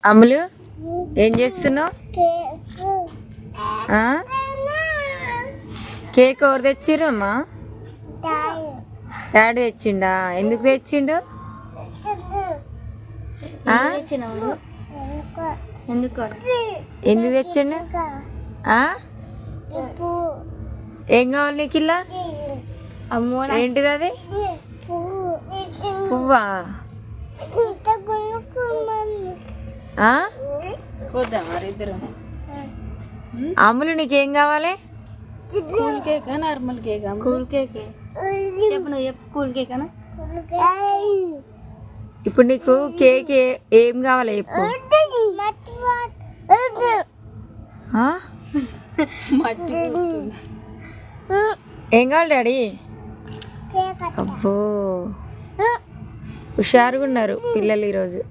అమ్ములు ఏం చేస్తున్నావు? కేక్ ఎవరు తెచ్చిర్రు అమ్మా? డాడీ తెచ్చిండా? ఎందుకు తెచ్చిండు? ఎందుకు తెచ్చిండు? ఏం కావాలి నీకు? ఇలా ఏంటిది? అది పువ్వా? అమ్ములు నీకేం కావాలి? Cool cake normal cake? Cool cake. Cool cake అనా? ఇప్పుడు నీకు కేక్ ఏం కావాలి చెప్పు. ఏం కావాలి డాడీ? అబ్బో హుషారుగా ఉన్నారు పిల్లలు ఈరోజు.